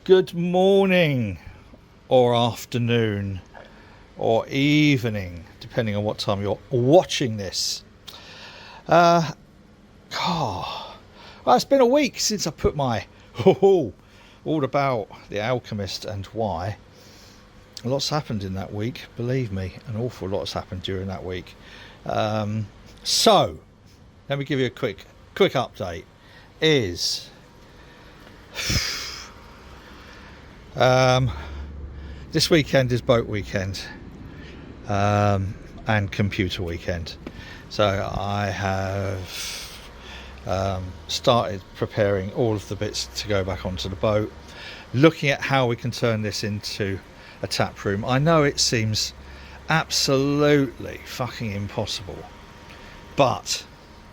Good morning or afternoon or evening, depending on what time you're watching this. Well, it's been a week since I put my all about The Alchemist and why. A lot's happened in that week, believe me, an awful lot's happened during that week. So let me give you a quick update. This weekend is boat weekend and computer weekend, so I have started preparing all of the bits to go back onto the boat, looking at how we can turn this into a tap room. I know it seems absolutely fucking impossible, but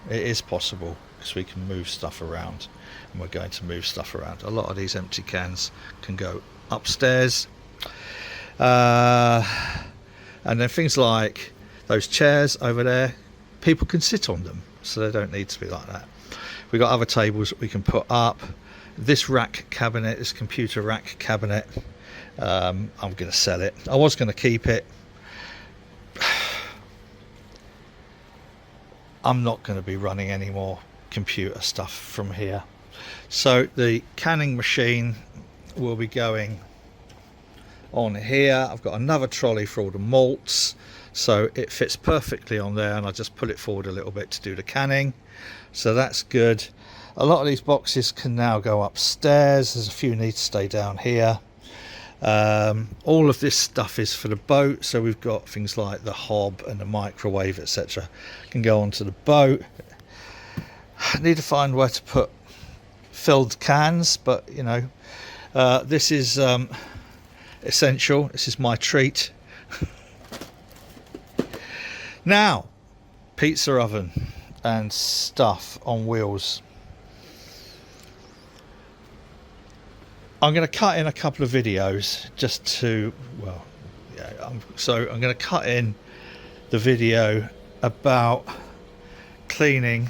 it is possible because we can move stuff around, and we're going to move stuff around. A lot of these empty cans can go upstairs, and then things like those chairs over there, people can sit on them, so they don't need to be like that. We've got other tables that we can put up. This rack cabinet, this computer rack cabinet, I'm going to sell it. I was going to keep it. I'm not going to be running any more computer stuff from here. So the canning machine will be going on here. I've got another trolley for all the malts, so it fits perfectly on there, and I just pull it forward a little bit to do the canning, so that's good. A lot of these boxes can now go upstairs. There's a few need to stay down here. All of this stuff is for the boat, so we've got things like the hob and the microwave, etc. can go onto the boat. I need to find where to put filled cans, but you know, this is essential. This is my treat. Now, pizza oven and stuff on wheels. I'm going to cut in a couple of videos just to, well, yeah, I'm going to cut in the video about cleaning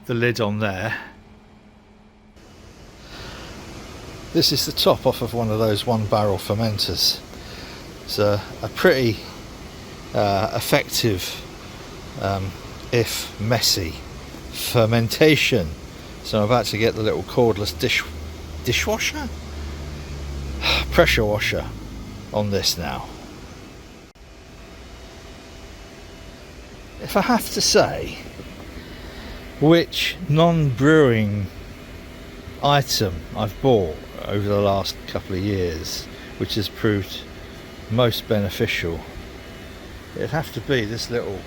the lid on there. This is the top off of one of those 1-barrel fermenters. It's a pretty effective, if messy, fermentation. So I'm about to get the little cordless dishwasher? Pressure washer on this now. If I have to say which non-brewing item I've bought over the last couple of years which has proved most beneficial, it'd have to be this little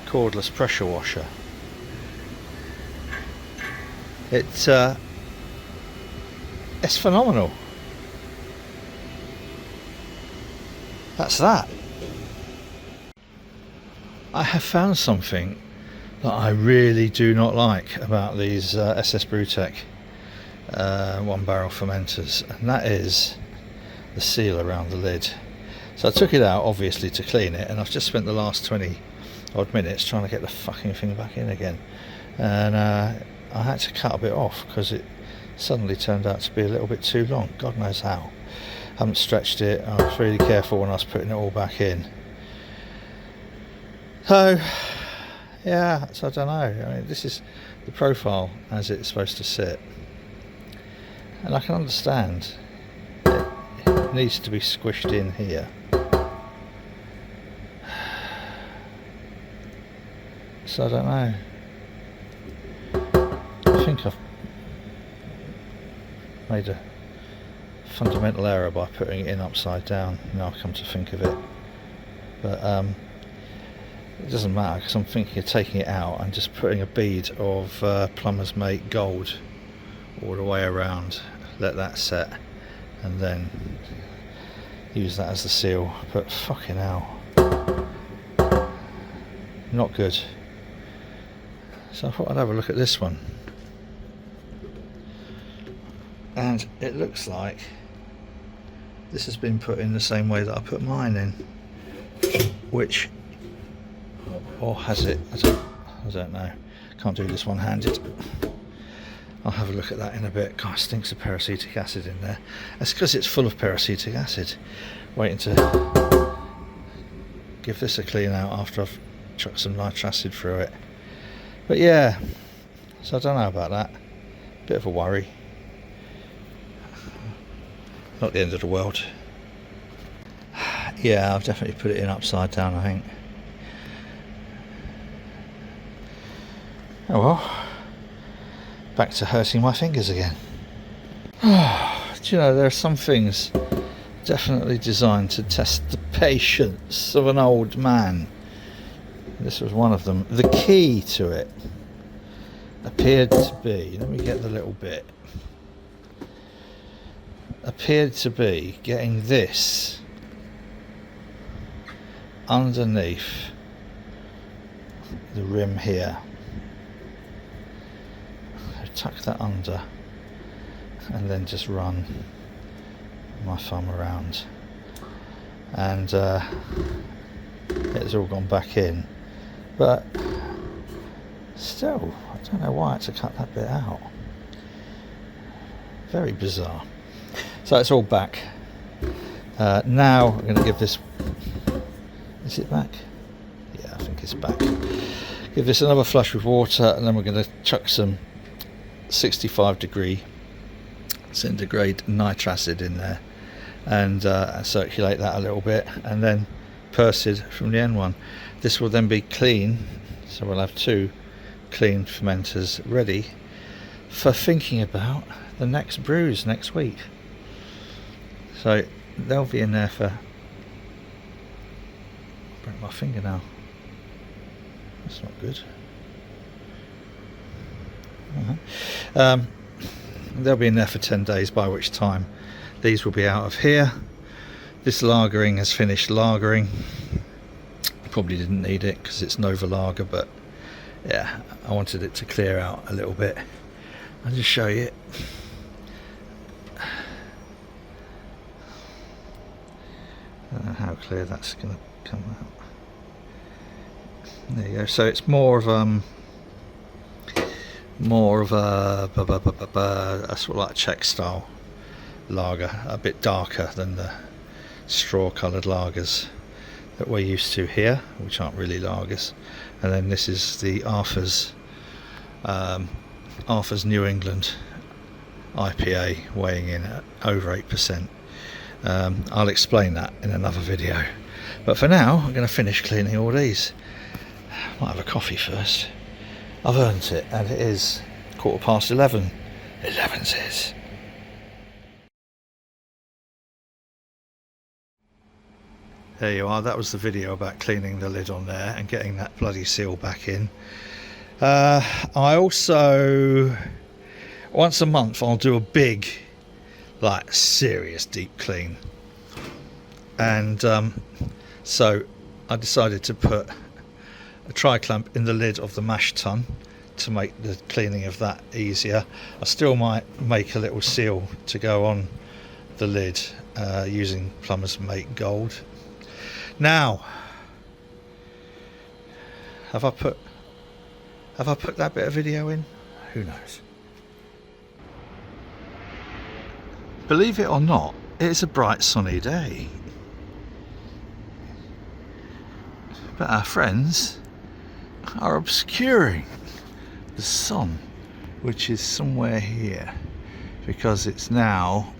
cordless pressure washer. It's phenomenal. That's that. I have found something that I really do not like about these SS Brewtech 1-barrel fermenters, and that is the seal around the lid. So I took it out obviously to clean it, and I've just spent the last 20 odd minutes trying to get the fucking thing back in again, and I had to cut a bit off because it suddenly turned out to be a little bit too long. God knows how. I haven't stretched it. I was really careful when I was putting it all back in. So yeah, so I don't know. I mean, this is the profile as it's supposed to sit, and I can understand it needs to be squished in here. So I don't know. I think I've made a fundamental error by putting it in upside down, now I come to think of it. But it doesn't matter, because I'm thinking of taking it out and just putting a bead of Plumber's Mate gold all the way around, let that set, and then use that as the seal. But fucking hell, not good. So I thought I'd have a look at this one, and it looks like this has been put in the same way that I put mine in, which, or has it? I don't know. Can't do this one-handed. I'll have a look at that in a bit. God, it stinks of peracetic acid in there. That's because it's full of peracetic acid. Waiting to give this a clean out after I've chucked some nitric acid through it. But yeah, so I don't know about that. Bit of a worry. Not the end of the world. Yeah, I've definitely put it in upside down, I think. Oh well. Back to hurting my fingers again. Do you know, there are some things definitely designed to test the patience of an old man. This was one of them. The key to it appeared to be, let me get the little bit, appeared to be getting this underneath the rim here. Tuck that under and then just run my thumb around, and it's all gone back in, but still I don't know why I had to cut that bit out. Very bizarre. So it's all back. Now I'm going to give this, is it back? Yeah, I think it's back. Give this another flush with water, and then we're going to chuck some 65-degree centigrade nitric acid in there, and circulate that a little bit, and then Persid from the N1. This will then be clean, so we'll have 2 clean fermenters ready for thinking about the next brews next week. So they'll be in there for, break my finger now, that's not good. They'll be in there for 10 days, by which time these will be out of here. This lagering has finished lagering. Probably didn't need it because it's Nova Lager, but yeah, I wanted it to clear out a little bit. I'll just show you. I don't know how clear that's going to come out. There you go. So it's more of a sort of like Czech style lager, a bit darker than the straw coloured lagers that we're used to here, which aren't really lagers. And then this is the Arthur's New England IPA, weighing in at over 8%. I'll explain that in another video, but for now I'm going to finish cleaning all these. Might have a coffee first. I've earned it, and it is 11:15. 11 says. There you are. That was the video about cleaning the lid on there and getting that bloody seal back in. I also, once a month, I'll do a big, like, serious deep clean. And so I decided to put a tri-clamp in the lid of the mash tun to make the cleaning of that easier. I still might make a little seal to go on the lid using Plumber's Mate Gold. Now, have I put that bit of video in? Who knows? Believe it or not, it's a bright sunny day. But our friends are obscuring the sun, which is somewhere here, because it's now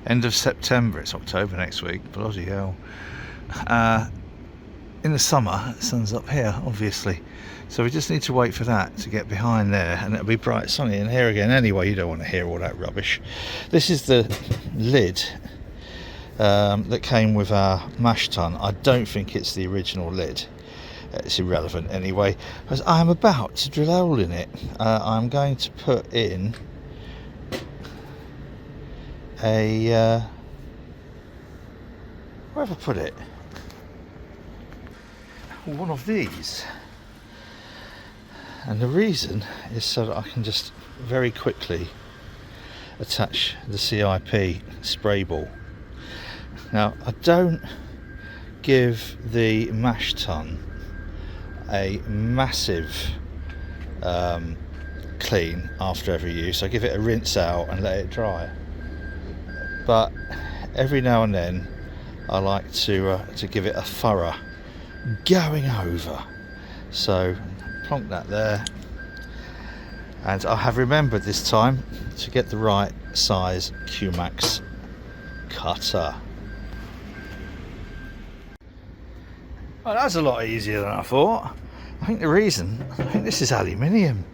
end of September. It's October next week. Bloody hell. In the summer, the sun's up here, obviously, so we just need to wait for that to get behind there, and it'll be bright sunny in here again. Anyway, you don't want to hear all that rubbish. This is the lid that came with our mash tun. I don't think it's the original lid. It's irrelevant anyway, because I'm about to drill a hole in it. I'm going to put in a where have I put it? One of these, and the reason is so that I can just very quickly attach the CIP spray ball. Now, I don't give the mash tun a massive clean after every use. I give it a rinse out and let it dry, but every now and then I like to give it a thorough going over. So plonk that there, and I have remembered this time to get the right size Q-Max cutter. Well, that's a lot easier than I thought. I think this is aluminium.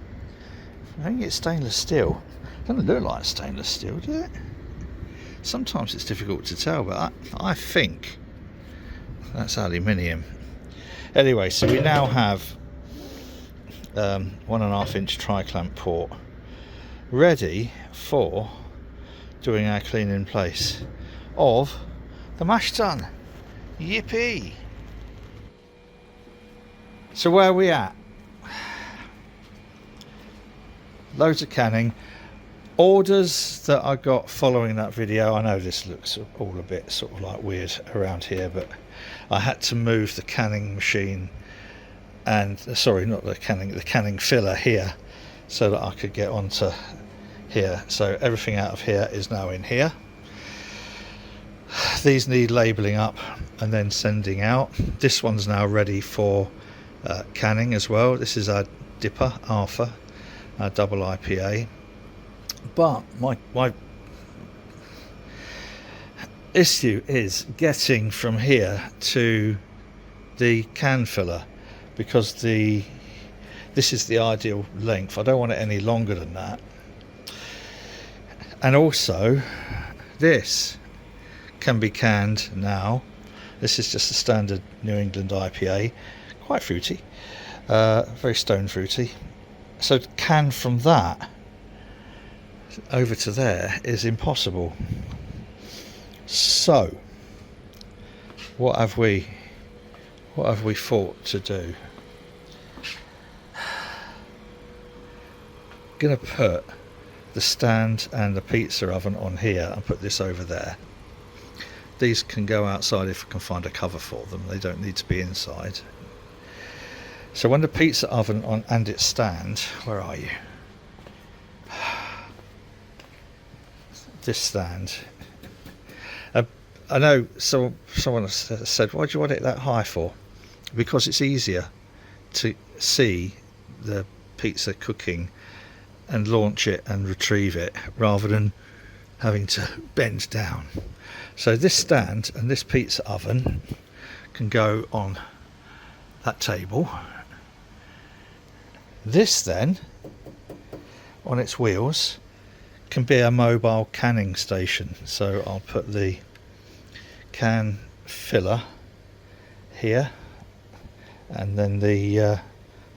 I think it's stainless steel. It doesn't look like stainless steel, does it? Sometimes it's difficult to tell, but I think that's aluminium. Anyway, so we now have 1.5 inch tri-clamp port ready for doing our clean in place of the mash tun. Yippee! So where are we at? Loads of canning. Orders that I got following that video. I know this looks all a bit sort of like weird around here, but I had to move the canning machine and sorry, not the canning filler here, so that I could get onto here. So everything out of here is now in here. These need labelling up and then sending out. This one's now ready for canning as well. This is our dipper, Arthur, our double IPA. But my issue is getting from here to the can filler, because this is the ideal length. I don't want it any longer than that. And also this can be canned now. This is just a standard New England IPA, quite fruity, very stone fruity. So to can from that over to there is impossible. So what have we thought to do? Gonna put the stand and the pizza oven on here and put this over there. These can go outside if I can find a cover for them. They don't need to be inside. So when the pizza oven on and its stand, where are you? This stand. I know someone said, why do you want it that high for? Because it's easier to see the pizza cooking and launch it and retrieve it rather than having to bend down. So this stand and this pizza oven can go on that table. This then, on its wheels, can be a mobile canning station. So I'll put the can filler here and then the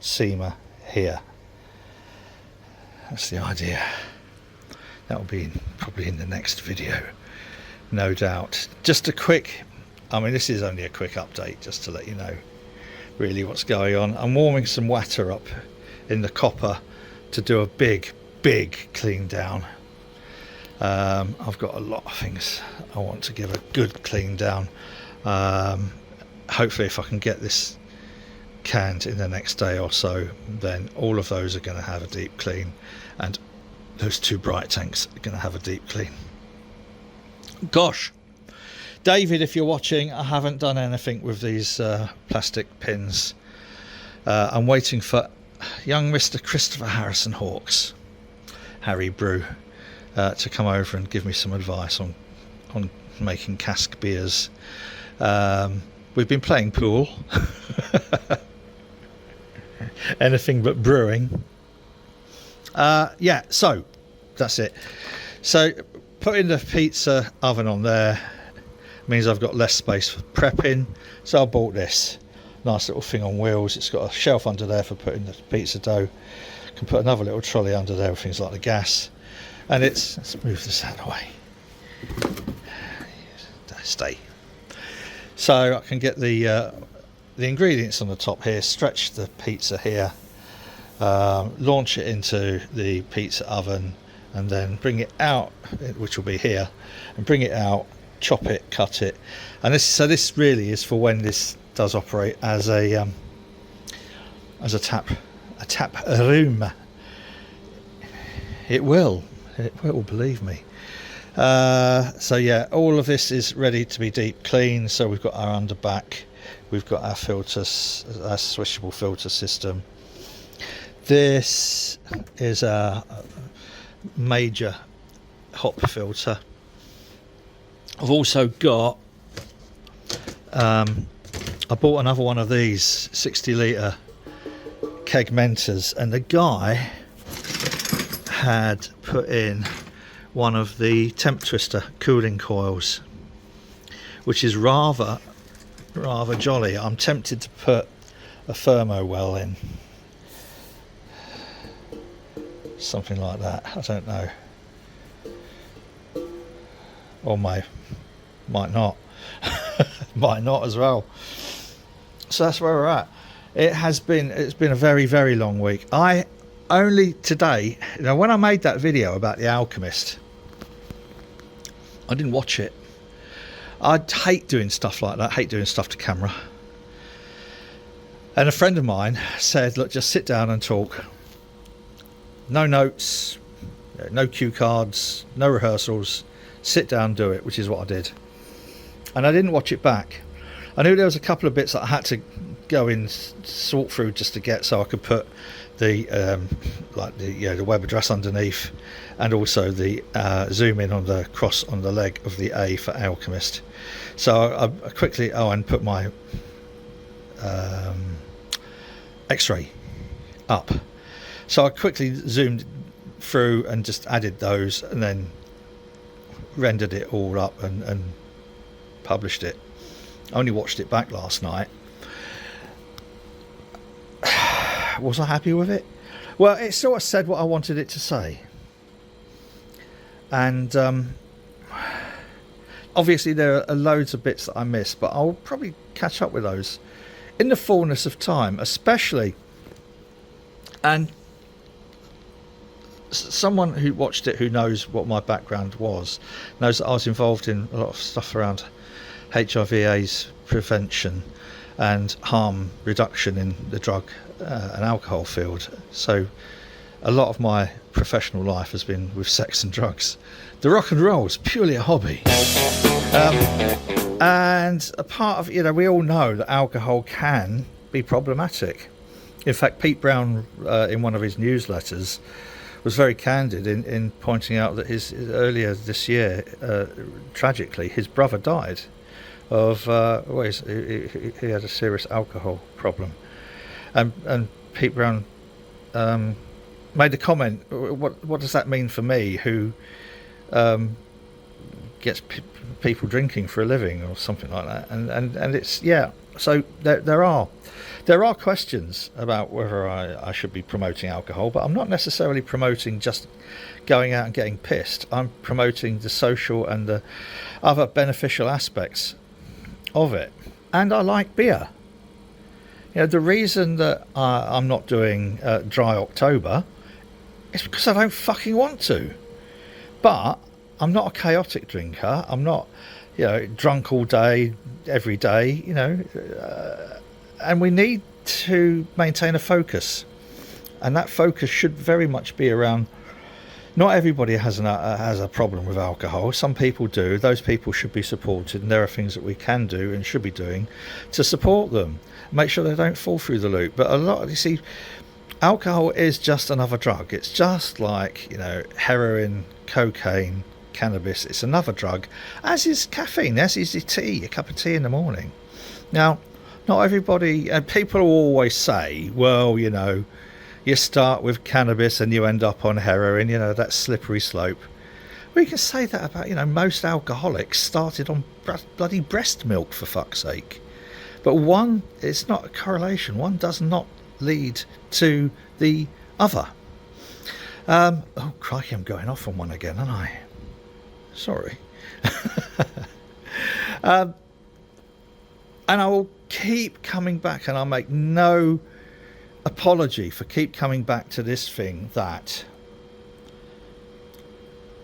seamer here. That's the idea. That'll be probably in the next video, no doubt. Just a quick, I mean, this is only a quick update just to let you know really what's going on. I'm warming some water up in the copper to do a big clean down. I've got a lot of things I want to give a good clean down. Hopefully if I can get this canned in the next day or so, then all of those are going to have a deep clean, and those two bright tanks are going to have a deep clean. Gosh, David, if you're watching, I haven't done anything with these plastic pins. I'm waiting for young Mr. Christopher Harrison Hawkes, Harry Brew, to come over and give me some advice on making cask beers. We've been playing pool. Anything but brewing. Yeah, so that's it. So putting the pizza oven on there means I've got less space for prepping. So I bought this nice little thing on wheels. It's got a shelf under there for putting the pizza dough. Can put another little trolley under there with things like the gas. And let's move this out of the way. Stay. So I can get the ingredients on the top here, stretch the pizza here, launch it into the pizza oven, and then bring it out, which will be here, and bring it out, chop it, cut it, and this really is for when this does operate as a tap room. It will, believe me. So yeah, all of this is ready to be deep cleaned. So we've got our underback, we've got our filters, our switchable filter system. This is a major hop filter. I've also got I bought another one of these 60 litre kegmenters, and the guy had put in one of the temp twister cooling coils, which is rather jolly. I'm tempted to put a thermo well in, something like that. I don't know, or might not. Might not as well. So that's where we're at. It's been a very, very long week. I only today, when I made that video about The Alchemist, I didn't watch it. I hate doing stuff like that, hate doing stuff to camera. And a friend of mine said, look, just sit down and talk. No notes, no cue cards, no rehearsals. Sit down, do it, which is what I did. And I didn't watch it back. I knew there was a couple of bits that I had to go in, sort through just to get, so I could put the the web address underneath, and also the zoom in on the cross on the leg of the A for Alchemist. So I quickly and put my X-ray up. So I quickly zoomed through and just added those, and then rendered it all up and published it. I only watched it back last night. Was I happy with it? Well, it sort of said what I wanted it to say. And obviously there are loads of bits that I missed, but I'll probably catch up with those in the fullness of time, especially. And someone who watched it, who knows what my background was, knows that I was involved in a lot of stuff around HIV/AIDS prevention and harm reduction in the drug and alcohol field. So a lot of my professional life has been with sex and drugs. The rock and roll is purely a hobby. And a part of, we all know that alcohol can be problematic. In fact, Pete Brown, in one of his newsletters, was very candid in pointing out that earlier this year, tragically, his brother died of he had a serious alcohol problem, and Pete Brown made a comment. What does that mean for me, who gets people drinking for a living, or something like that? And it's So there are questions about whether I should be promoting alcohol, but I'm not necessarily promoting just going out and getting pissed. I'm promoting the social and the other beneficial aspects of it. And I like beer. The reason that I'm not doing dry October is because I don't fucking want to. But I'm not a chaotic drinker. I'm not, drunk all day, every day, and we need to maintain a focus. And that focus should very much be around, not everybody has a problem with alcohol. Some people do. Those people should be supported, and there are things that we can do and should be doing to support them. Make sure they don't fall through the loop. But alcohol is just another drug. It's just like, heroin, cocaine, cannabis. It's another drug, as is caffeine, as is your tea, a cup of tea in the morning. Now, not everybody, people always say, well, you start with cannabis and you end up on heroin, that slippery slope. We can say that about, most alcoholics started on bloody breast milk, for fuck's sake. But it's not a correlation. One does not lead to the other. Oh, crikey, I'm going off on one again, aren't I? Sorry. And I will keep coming back, and I'll make no apology for keep coming back to this thing, that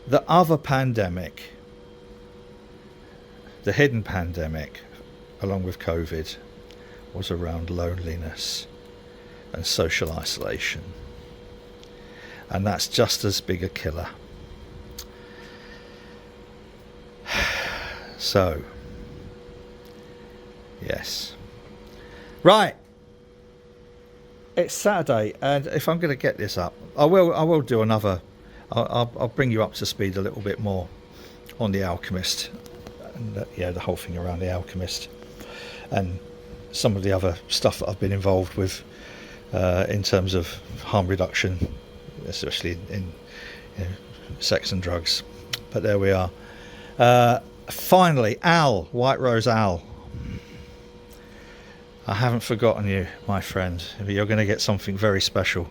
the other pandemic, the hidden pandemic, along with COVID, was around loneliness and social isolation. and that's just as big a killer. So yes, right, it's Saturday, and if I'm going to get this up, I will do another. I'll bring you up to speed a little bit more on the Alchemist, and the whole thing around the Alchemist, and some of the other stuff that I've been involved with in terms of harm reduction, especially in sex and drugs. But there we are. Finally, Al, White Rose Al. I haven't forgotten you, my friend. You're going to get something very special,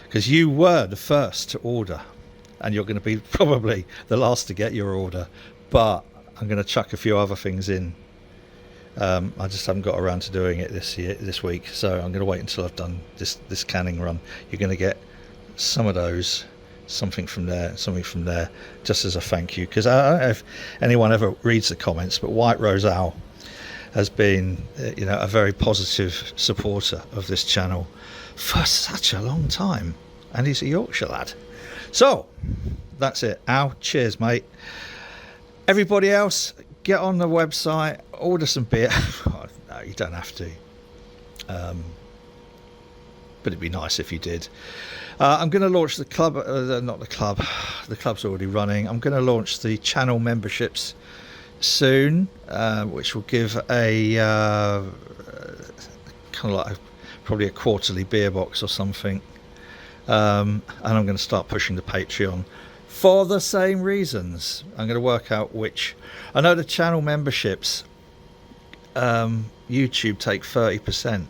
because you were the first to order, and you're going to be probably the last to get your order. But I'm going to chuck a few other things in. I just haven't got around to doing it this week, so I'm going to wait until I've done this canning run. You're going to get some of those, something from there, just as a thank you. Because I don't know if anyone ever reads the comments, but White Rose Owl has been, a very positive supporter of this channel for such a long time, and he's a Yorkshire lad. So that's it. Al, cheers, mate. Everybody else, get on the website, order some beer. Oh, no, you don't have to. But it'd be nice if you did. I'm going to launch the club, not the club. The club's already running. I'm going to launch the channel memberships soon, which will give a kind of like probably a quarterly beer box or something. And I'm going to start pushing the Patreon for the same reasons. I'm going to work out which. I know the channel memberships, YouTube take 30%,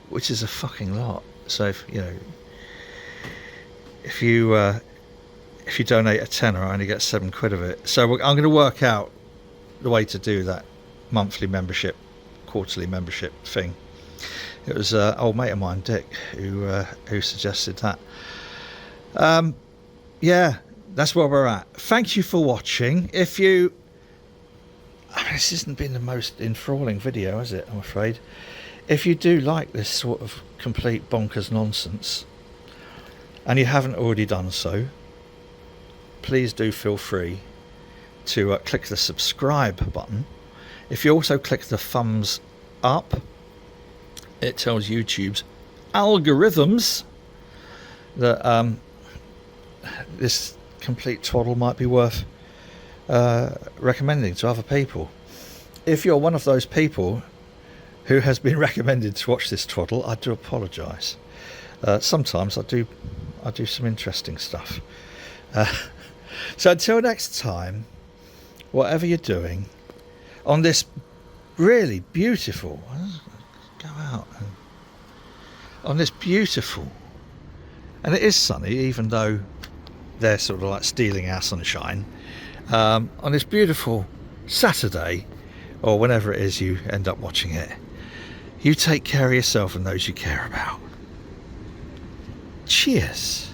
which is a fucking lot. So if you donate a tenner, I only get £7 of it. So I'm going to work out the way to do that monthly membership, quarterly membership thing. It was an old mate of mine, Dick, who suggested that. That's where we're at. Thank you for watching. This hasn't been the most enthralling video, has it? I'm afraid. If you do like this sort of complete bonkers nonsense, and you haven't already done so, please do feel free to click the subscribe button. If you also click the thumbs up, it tells YouTube's algorithms that this complete twaddle might be worth recommending to other people. If you're one of those people who has been recommended to watch this twaddle, I do apologise. Sometimes I do some interesting stuff. So until next time, whatever you're doing on this really beautiful, go out and on this beautiful, and it is sunny, even though they're sort of like stealing our sunshine, on this beautiful Saturday, or whenever it is you end up watching it, you take care of yourself and those you care about. Cheers.